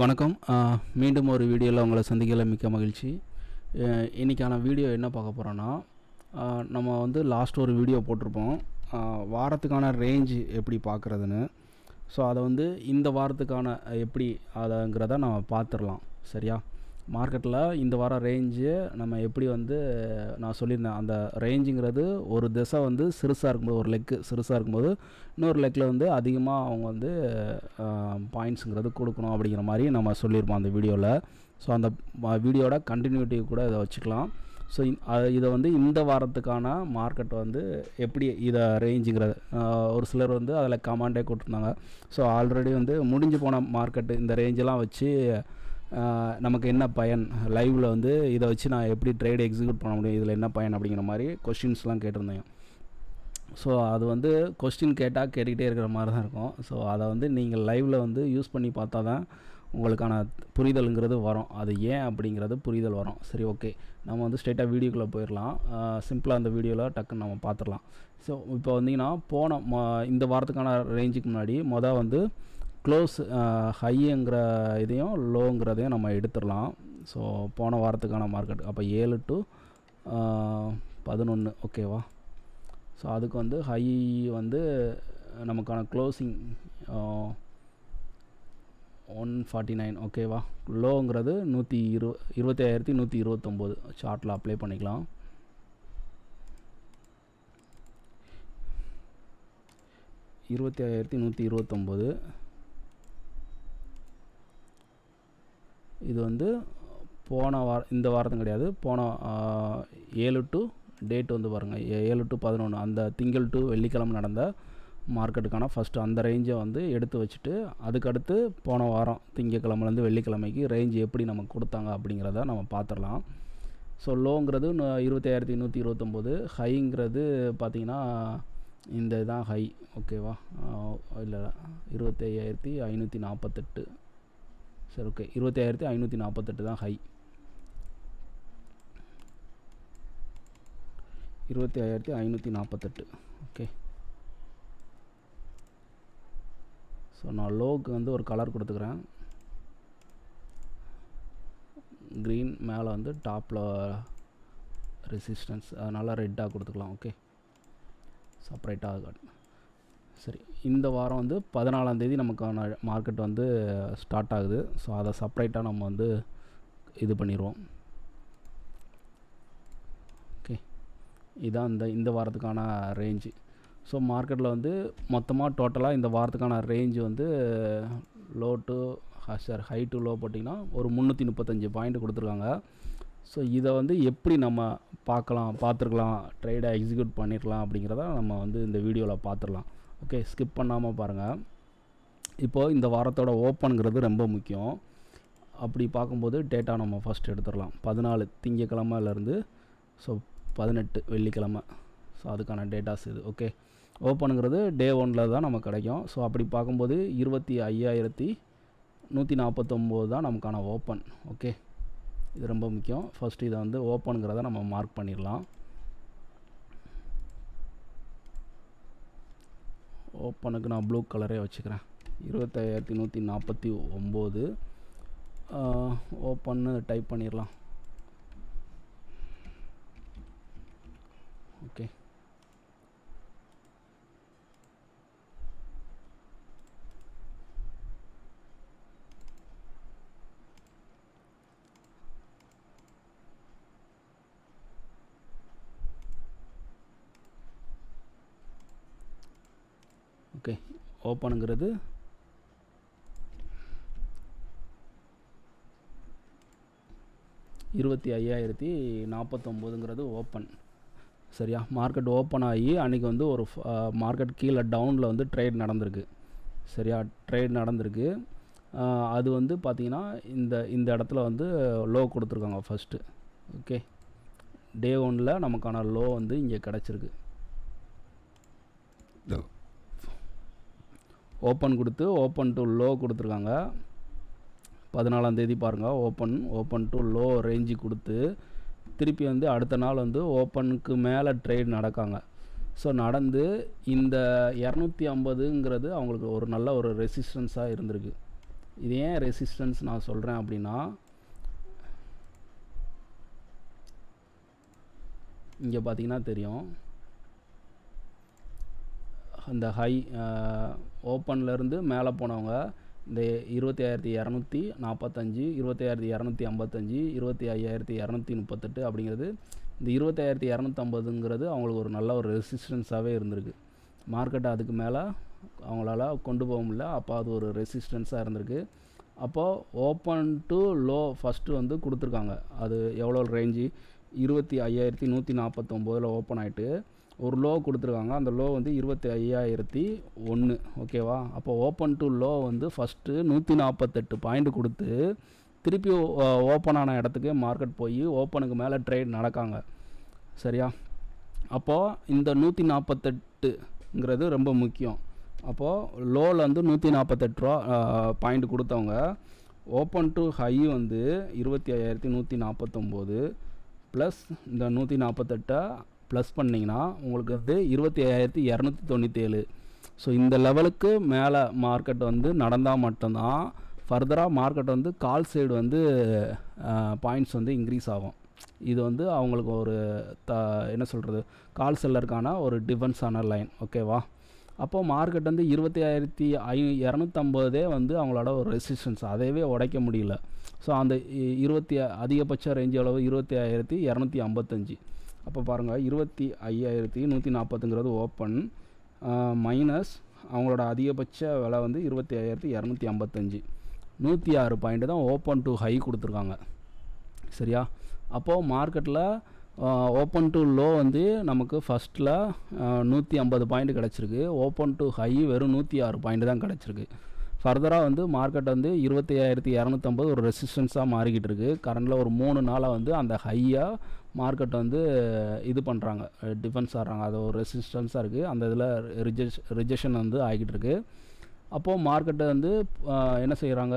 வணக்கம். மீண்டும் ஒரு வீடியோவில் உங்களை சந்திக்கல மிக்க மகிழ்ச்சி. இன்றைக்கான வீடியோ என்ன பார்க்க போகிறோன்னா, நம்ம வந்து லாஸ்ட் ஒரு வீடியோ போட்டிருப்போம், வாரத்துக்கான ரேஞ்சு எப்படி பார்க்குறதுன்னு. ஸோ அதை வந்து இந்த வாரத்துக்கான எப்படி அதுங்கிறத நம்ம பார்த்துடலாம். சரியா? மார்க்கெட்டில் இந்த வாரம் ரேஞ்சு நம்ம எப்படி வந்து நான் சொல்லியிருந்தேன், அந்த ரேஞ்சுங்கிறது ஒரு திசை வந்து சிறுசாக இருக்கும்போது, ஒரு லெக்கு சிறுசாக இருக்கும்போது இன்னொரு லெக்கில் வந்து அதிகமாக அவங்க வந்து பாயிண்ட்ஸுங்கிறது கொடுக்கணும் அப்படிங்கிற மாதிரி நம்ம சொல்லியிருப்போம் அந்த வீடியோவில். ஸோ அந்த வீடியோட கண்டினியூட்டி கூட இதை வச்சுக்கலாம். ஸோ இதை வந்து இந்த வாரத்துக்கான மார்க்கெட் வந்து எப்படி இதை ரேஞ்சுங்கிறது ஒரு சிலர் வந்து அதில் கமாண்டே கொடுத்துருந்தாங்க. ஸோ ஆல்ரெடி வந்து முடிஞ்சு போன மார்க்கெட்டு இந்த ரேஞ்செல்லாம் வச்சு நமக்கு என்ன பயன், லைவில் வந்து இதை வச்சு நான் எப்படி ட்ரேட் எக்ஸிக்யூட் பண்ண முடியும், இதில் என்ன பயன் அப்படிங்கிற மாதிரி கொஸ்டின்ஸ்லாம் கேட்டிருந்தேன். ஸோ அது வந்து கொஸ்டின் கேட்டுக்கிட்டே இருக்கிற மாதிரி தான் இருக்கும். ஸோ அதை வந்து நீங்கள் லைவில் வந்து யூஸ் பண்ணி பார்த்தா தான் உங்களுக்கான புரிதலுங்கிறது வரும். அது ஏன் அப்படிங்கிறது புரிதல் வரும். சரி, ஓகே, நம்ம வந்து ஸ்ட்ரெயிட்டாக வீடியோக்குள்ளே போயிடலாம். சிம்பிளாக அந்த வீடியோவில் டக்குன்னு நம்ம பார்த்துடலாம். ஸோ இப்போ வந்தீங்கன்னா இந்த வாரத்துக்கான ரேஞ்சுக்கு முன்னாடி வந்து க்ளோஸ் ஹைங்கிற இதையும் லோங்கிறதையும் நம்ம எடுத்துடலாம். ஸோ போன வாரத்துக்கான மார்க்கெட் அப்போ 7 to 11 ஓகேவா? ஸோ அதுக்கு வந்து ஹை வந்து நமக்கான க்ளோசிங் 149 ஓகேவா? லோங்கிறது 25,129 சார்ட்டில் அப்ளை பண்ணிக்கலாம். $25,129 இது வந்து போன இந்த வாரத்தும் கிடையாது, போன 7 to டேட் வந்து பாருங்கள், 7 to 11 அந்த திங்கள் டு வெள்ளிக்கிழமை நடந்த மார்க்கெட்டுக்கான ஃபஸ்ட்டு அந்த ரேஞ்சை வந்து எடுத்து வச்சுட்டு அதுக்கடுத்து போன வாரம் திங்கக்கிழமைலேருந்து வெள்ளிக்கிழமைக்கு ரேஞ்சு எப்படி நமக்கு கொடுத்தாங்க அப்படிங்கிறத நம்ம பார்த்துடலாம். ஸோ லோங்கிறது 25,129, ஹைங்கிறது பார்த்திங்கன்னா இந்த இதுதான் ஹை ஓகேவா? இல்லை 25,548. சரி, ஓகே, 25,548 தான் ஹை. 25,548 ஓகே. ஸோ நான் லோக்கு வந்து ஒரு கலர் கொடுத்துக்கிறேன், க்ரீன், மேலே வந்து டாப்பில் ரெசிஸ்டன்ஸ், அதனால் ரெட்டாக கொடுத்துக்கலாம். ஓகே, செப்பரேட்டாக. சரி, இந்த வாரம் வந்து 14ஆம் தேதி நமக்கான மார்க்கெட் வந்து ஸ்டார்ட் ஆகுது. ஸோ அதை செப்பரேட்டாக நம்ம வந்து இது பண்ணிடுவோம். ஓகே, இதுதான் இந்த வாரத்துக்கான ரேஞ்சு. ஸோ மார்க்கெட்டில் வந்து மொத்தமாக டோட்டலாக இந்த வாரத்துக்கான ரேஞ்சு வந்து ஹை டு லோ போட்டிங்கன்னா ஒரு 335 பாயிண்ட் கொடுத்துருக்காங்க. ஸோ இதை வந்து எப்படி நம்ம பார்த்துருக்கலாம், ட்ரேடை எக்ஸிக்யூட் பண்ணிடலாம் அப்படிங்கிறத நம்ம வந்து இந்த வீடியோவில் பார்த்துடலாம். ஓகே, ஸ்கிப் பண்ணாமல் பாருங்கள். இப்போது இந்த வாரத்தோட ஓப்பனுங்கிறது ரொம்ப முக்கியம். அப்படி பார்க்கும்போது டேட்டா நம்ம ஃபஸ்ட் எடுத்துடலாம். 14 திங்கக்கிழமைலேருந்து ஸோ 18 வெள்ளிக்கிழமை. ஸோ அதுக்கான டேட்டாஸ் இது. ஓகே, ஓப்பனுங்கிறது டே 1 தான் நமக்கு கிடைக்கும். ஸோ அப்படி பார்க்கும்போது 25,149 தான் நமக்கான ஓப்பன். ஓகே, இது ரொம்ப முக்கியம். ஃபஸ்ட்டு இதை வந்து ஓப்பனுங்கிறத நம்ம மார்க் பண்ணிடலாம். ஓப்பனுக்கு நான் ப்ளூ கலரே வச்சுக்கிறேன், 25,149 ஓப்பன்னு டைப் பண்ணிடலாம். ஓகே, ஓகே, ஓப்பனுங்கிறது 25,049ங்கிறது ஓப்பன். சரியா? மார்க்கெட் ஓப்பன் ஆகி அன்றைக்கி வந்து ஒரு மார்க்கெட் கீழே டவுனில் வந்து ட்ரேட் நடந்திருக்கு. சரியா? ட்ரேட் நடந்திருக்கு. அது வந்து பார்த்திங்கன்னா இந்த இடத்துல வந்து லோ கொடுத்துருக்காங்க ஃபஸ்ட்டு. ஓகே, டே 1 நமக்கான லோ வந்து இங்கே கிடச்சிருக்கு. ஓப்பன் கொடுத்து ஓப்பன் டு லோ கொடுத்துருக்காங்க. 14ஆம் தேதி பாருங்கள், ஓப்பன் டு லோ ரேஞ்சு கொடுத்து திருப்பி வந்து அடுத்த நாள் வந்து ஓப்பனுக்கு மேலே ட்ரேட் நடக்காங்க. ஸோ நடந்து இந்த 250ங்கிறது அவங்களுக்கு ஒரு நல்ல ஒரு ரெசிஸ்டன்ஸாக இருந்திருக்கு. இது ஏன் ரெசிஸ்டன்ஸ் நான் சொல்கிறேன் அப்படின்னா, இங்கே பார்த்தீங்கன்னா தெரியும், அந்த ஹை ஓப்பன்லேருந்து மேலே போனவங்க இந்த 25,245, 25,255, 25,238 அப்படிங்கிறது, இந்த 25,250ங்கிறது அவங்களுக்கு ஒரு நல்ல ஒரு ரெசிஸ்டன்ஸாகவே இருந்திருக்கு. மார்க்கெட்டை அதுக்கு மேலே அவங்களால கொண்டு போக முடியல. அப்போ அது ஒரு ரெசிஸ்டன்ஸாக இருந்திருக்கு. அப்போது ஓப்பன் டு லோ ஃபஸ்ட்டு வந்து கொடுத்துருக்காங்க. அது எவ்வளோ ரேஞ்சு, 25,149 ஓப்பன் ஆகிட்டு ஒரு லோ கொடுத்துருக்காங்க. அந்த லோ வந்து 25,001. ஓகேவா? அப்போ ஓப்பன் டு லோ வந்து ஃபஸ்ட்டு 148 பாயிண்ட் கொடுத்து திருப்பி ஓப்பன் ஆன இடத்துக்கு மார்க்கெட் போய் ஓப்பனுக்கு மேலே ட்ரேட் நடக்காங்க. சரியா? அப்போது இந்த 148ங்கிறது ரொம்ப முக்கியம். அப்போது லோவில் வந்து 148 ரூபா பாயிண்ட் கொடுத்தவங்க ஓப்பன் டு ஹை வந்து 25,149 ப்ளஸ் இந்த 148 ப்ளஸ் பண்ணிங்கன்னா உங்களுக்கு வந்து 25,297. ஸோ இந்த லெவலுக்கு மேலே மார்க்கெட் வந்து நடந்தால் மட்டும்தான் ஃபர்தராக மார்க்கெட் வந்து கால் சைடு வந்து பாயிண்ட்ஸ் வந்து இன்க்ரீஸ் ஆகும். இது வந்து அவங்களுக்கு ஒரு என்ன சொல்கிறது, கால் செல்லருக்கான ஒரு டிஃபென்ஸான லைன். ஓகேவா? அப்போது மார்க்கெட் வந்து 25,250 வந்து அவங்களோட ஒரு ரெசிஸ்டன்ஸ், அதையவே உடைக்க முடியல. ஸோ அந்த அதிகபட்ச ரேஞ்ச் அளவு 25,255. அப்போ பாருங்கள், 25,140ங்கிறது ஓப்பன் மைனஸ் அவங்களோட அதிகபட்ச விலை வந்து 25,255. 106 பாயிண்ட் தான் ஓப்பன் டு ஹை கொடுத்துருக்காங்க. சரியா? அப்போது மார்க்கெட்டில் ஓப்பன் டு லோ வந்து நமக்கு ஃபஸ்ட்டில் 150 பாயிண்ட் கிடச்சிருக்கு. ஓப்பன் டு ஹை வெறும் 106 பாயிண்ட் தான் கிடச்சிருக்கு. ஃபர்தராக வந்து மார்க்கெட் வந்து 25,250 ஒரு ரெசிஸ்டன்ஸாக மாறிக்கிட்டு இருக்குது. கரண்டில் ஒரு 3 நாளாக வந்து அந்த ஹையாக மார்க்கெட் வந்து இது பண்ணுறாங்க, டிஃபென்ஸ் ஆடுறாங்க. அது ஒரு ரெசிஸ்டன்ஸாக இருக்குது. அந்த இதில் ரிஜெக்ஷன் வந்து ஆகிக்கிட்டு இருக்குது. அப்போது மார்க்கெட்டை வந்து என்ன செய்கிறாங்க,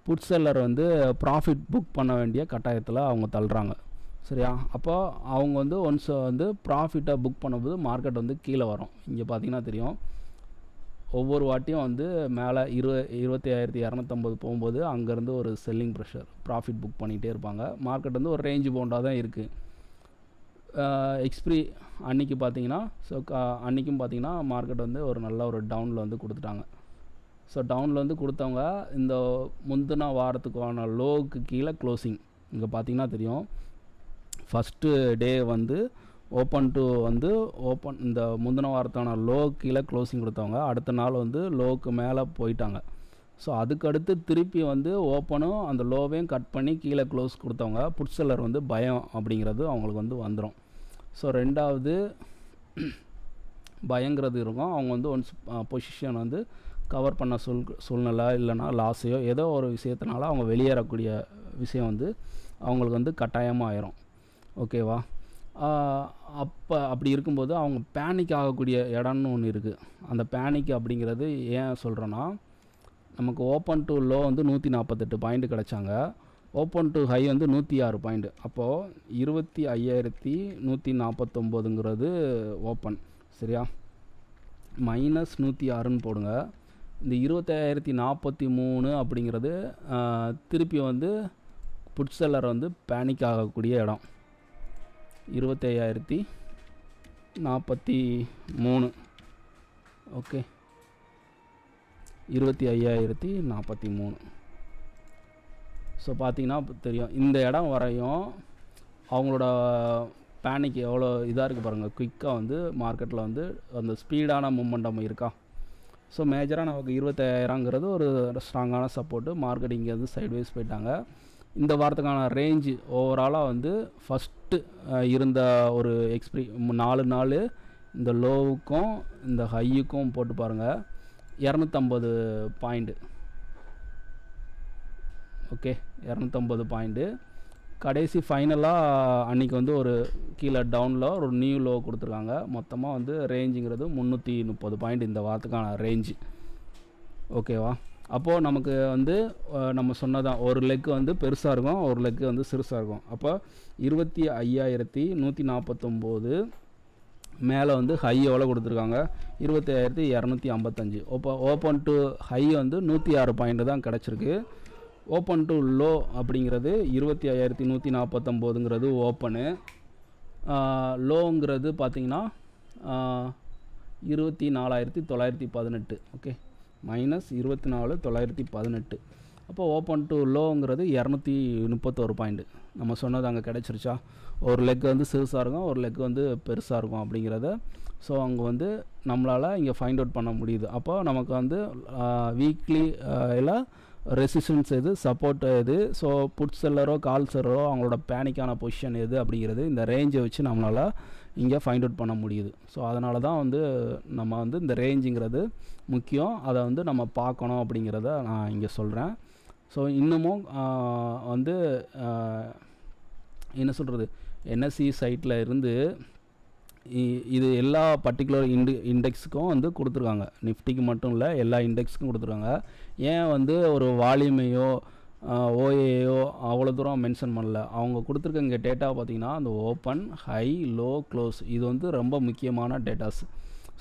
புட் செல்லர் வந்து ப்ராஃபிட் புக் பண்ண வேண்டிய கட்டாயத்தில் அவங்க தள்ளுறாங்க. சரியா? அப்போ அவங்க வந்து ஒன்ஸ் வந்து ப்ராஃபிட்டை புக் பண்ணும்போது மார்க்கெட் வந்து கீழே வரும். இங்கே பார்த்தீங்கன்னா தெரியும், ஒவ்வொரு வாட்டியும் வந்து மேலே 25,250 போகும்போது அங்கேருந்து ஒரு செல்லிங் ப்ரெஷர், ப்ராஃபிட் புக் பண்ணிகிட்டே இருப்பாங்க. மார்க்கெட் வந்து ஒரு ரேஞ்சு பவுண்டாக தான் இருக்குது. எக்ஸ்பிரி அன்றைக்கி பார்த்தீங்கன்னா, ஸோ அன்றைக்கும் பார்த்தீங்கன்னா மார்க்கெட் வந்து ஒரு நல்ல ஒரு டவுனில் வந்து கொடுத்துட்டாங்க. ஸோ டவுனில் வந்து கொடுத்தவங்க இந்த முந்தின வாரத்துக்கான லோவுக்கு கீழே க்ளோசிங். இங்கே பார்த்தீங்கன்னா தெரியும், ஃபஸ்ட்டு டே வந்து ஓப்பன் டு வந்து இந்த முந்தின வாரத்தான லோ கீழே க்ளோசிங் கொடுத்தவங்க அடுத்த நாள் வந்து லோவுக்கு மேலே போயிட்டாங்க. ஸோ அதுக்கடுத்து திருப்பி வந்து ஓப்பனும் அந்த லோவையும் கட் பண்ணி கீழே க்ளோஸ் கொடுத்தவங்க புட் செல்லர் வந்து பயம் அப்படிங்கிறது அவங்களுக்கு வந்து வந்துடும். ஸோ ரெண்டாவது பயங்கிறது இருக்கும். அவங்க வந்து ஒன்ஸ் பொசிஷன் வந்து கவர் பண்ண சூழ்நிலை இல்லைனா லாஸையோ ஏதோ ஒரு விஷயத்தினால அவங்க வெளியேறக்கூடிய விஷயம் வந்து அவங்களுக்கு வந்து கட்டாயமாக ஆயிரும். ஓகேவா? அப்படி இருக்கும்போது அவங்க பேனிக் ஆகக்கூடிய இடம்னு ஒன்று இருக்குது. அந்த பேனிக் அப்படிங்கிறது ஏன் சொல்கிறேன்னா, நமக்கு ஓப்பன் டு லோ வந்து 148 பாயிண்ட் கிடச்சாங்க. ஓப்பன் டு ஹை வந்து 106 பாயிண்ட். அப்போது 25,149ங்கிறது ஓப்பன். சரியா? மைனஸ் 106ன்னு போடுங்க. இந்த 25,043 அப்படிங்கிறது திருப்பி வந்து புட் செல்லர் வந்து பேனிக் ஆகக்கூடிய இடம். 25,043. ஓகே, 25,043. ஸோ பார்த்தீங்கன்னா தெரியும், இந்த இடம் வரையும் அவங்களோட பேனிக் எவ்வளோ இதாக இருக்குது பாருங்கள். குயிக்காக வந்து மார்க்கெட்டில் வந்து அந்த ஸ்பீடான மூமெண்டம் இருக்கா. ஸோ மேஜராக நமக்கு 25,000ங்கிறது ஒரு ஸ்ட்ராங்கான சப்போர்ட்டு. மார்க்கெட் இங்கே வந்து சைட்வைஸ் போயிட்டாங்க. இந்த வாரத்துக்கான ரேஞ்சு ஓவராலாக வந்து ஃபஸ்ட்டு இருந்த ஒரு 4 நாள் இந்த லோவுக்கும் இந்த ஹையுக்கும் போட்டு பாருங்கள், 250 பாயிண்ட்டு. Okay, 250 point. கடைசி ஃபைனலாக அன்றைக்கி வந்து ஒரு கீழே டவுனில் ஒரு நியூ லோ கொடுத்துருக்காங்க. மொத்தமாக வந்து ரேஞ்சுங்கிறது 330 பாயிண்ட் இந்த வாரத்துக்கான ரேஞ்சு. ஓகேவா? அப்போது நமக்கு வந்து நம்ம சொன்னதான், ஒரு லெக்கு வந்து பெருசாக இருக்கும், ஒரு லெக்கு வந்து சிறுசாக இருக்கும். அப்போ 25,149 மேலே வந்து ஹை எவ்வளோ கொடுத்துருக்காங்க 25,255. ஓப்பன் டு ஹை வந்து 106 பாயிண்ட் தான் கிடச்சிருக்கு. ஓப்பன் டு லோ அப்படிங்கிறது 25,149ங்கிறது ஓப்பனு. லோங்கிறது பார்த்திங்கன்னா 24,918. ஓகே, -24,918. அப்போ ஓப்பன் டு லோங்கிறது 231 பாயிண்ட். நம்ம சொன்னது அங்கே கிடச்சிருச்சா? ஒரு லெக் வந்து சிறுசாக இருக்கும், ஒரு லெக் வந்து பெருசாக இருக்கும் அப்படிங்கிறத ஸோ அங்கே வந்து நம்மளால் இங்கே ஃபைண்ட் அவுட் பண்ண முடியுது. அப்போ நமக்கு வந்து வீக்லி இல்லை ரெசிஸ்டன்ஸ் எது, சப்போர்ட் எது, ஸோ புட் செல்லரோ கால் செல்லரோ அவங்களோட பேனிக்கான பொசிஷன் எது அப்படிங்கிறது இந்த ரேஞ்சை வச்சு நம்மளால் இங்கே ஃபைண்ட் அவுட் பண்ண முடியுது. ஸோ அதனால தான் வந்து நம்ம வந்து இந்த ரேஞ்சுங்கிறது முக்கியம், அதை வந்து நம்ம பார்க்கணும் அப்படிங்கிறத நான் இங்கே சொல்கிறேன். ஸோ இன்னமும் வந்து என்ன சொல்கிறது, என்எஸ்சி சைட்டில் இருந்து இது எல்லா பர்டிகுலர் இண்டெக்ஸுக்கும் வந்து கொடுத்துருக்காங்க. நிஃப்டிக்கு மட்டும் இல்லை, எல்லா இண்டெக்ஸுக்கும் கொடுத்துருக்காங்க. ஏன் வந்து ஒரு வால்யூமையோ ஓஏயோ அவ்வளோ தூரம் மென்ஷன் பண்ணல? அவங்க கொடுத்துருக்க இங்கே டேட்டா பார்த்திங்கன்னா அந்த ஓப்பன், ஹை, லோ, க்ளோஸ் இது வந்து ரொம்ப முக்கியமான டேட்டாஸ்.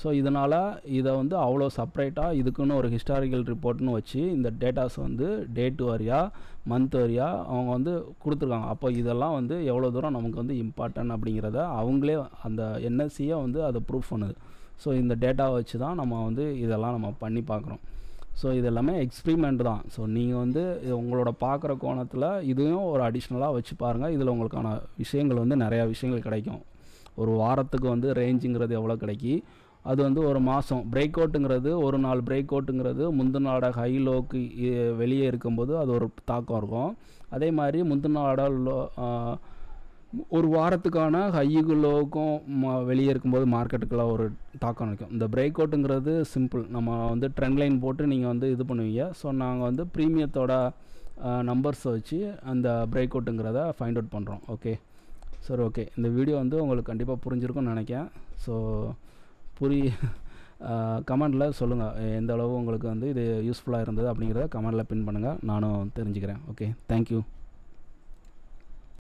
ஸோ இதனால் இதை வந்து அவ்வளோ செப்ரேட்டாக இதுக்குன்னு ஒரு ஹிஸ்டாரிக்கல் ரிப்போர்ட்னு வச்சு இந்த டேட்டாஸ் வந்து டேட் வாரியாக மந்த் வாரியாக அவங்க வந்து கொடுத்துருக்காங்க. அப்போ இதெல்லாம் வந்து எவ்வளோ தூரம் நமக்கு வந்து இம்பார்ட்டன்ட் அப்படிங்கிறத அவங்களே அந்த என்எஸ்சியை வந்து அதை ப்ரூஃப் பண்ணுது. ஸோ இந்த டேட்டாவை வச்சு தான் நம்ம வந்து இதெல்லாம் நம்ம பண்ணி பார்க்குறோம். ஸோ இது எல்லாமே எக்ஸ்பிரிமெண்ட் தான். ஸோ நீங்கள் வந்து உங்களோட பார்க்குற கோணத்தில் இதையும் ஒரு அடிஷ்னலாக வச்சு பாருங்கள். இதில் உங்களுக்கான விஷயங்கள் வந்து நிறையா விஷயங்கள் கிடைக்கும். ஒரு வாரத்துக்கு வந்து ரேஞ்சுங்கிறது எவ்வளோ கிடைக்கி, அது வந்து ஒரு மாதம் பிரேக் அவுட்டுங்கிறது, ஒரு நாள் பிரேக் அவுட்டுங்கிறது முந்தின நாளோட ஹை லோக்கு வெளியே இருக்கும்போது அது ஒரு தாக்கம் இருக்கும். அதே மாதிரி முந்தின நாளோட லோ ஒரு வாரத்துக்கான ஹைக்கு லோவுக்கும் வெளியே இருக்கும்போது மார்க்கெட்டுக்கெல்லாம் ஒரு தாக்கம் இருக்கும். இந்த பிரேக் அவுட்டுங்கிறது சிம்பிள், நம்ம வந்து ட்ரெண்ட் லைன் போட்டு நீங்கள் வந்து இது பண்ணுவீங்க. ஸோ நாங்கள் வந்து ப்ரீமியத்தோட நம்பர்ஸை வச்சு அந்த பிரேக் அவுட்டுங்கிறத ஃபைண்ட் அவுட் பண்ணுறோம். ஓகே, சரி, ஓகே. இந்த வீடியோ வந்து உங்களுக்கு கண்டிப்பாக புரிஞ்சிருக்கும்னு நினைக்கிறேன். ஸோ கமெண்டில் சொல்லுங்கள் எந்த அளவு உங்களுக்கு வந்து இது யூஸ்ஃபுல்லாக இருந்தது அப்படிங்கிறத கமெண்டில் பின் பண்ணுங்கள், நானும் தெரிஞ்சுக்கிறேன். Okay, thank you.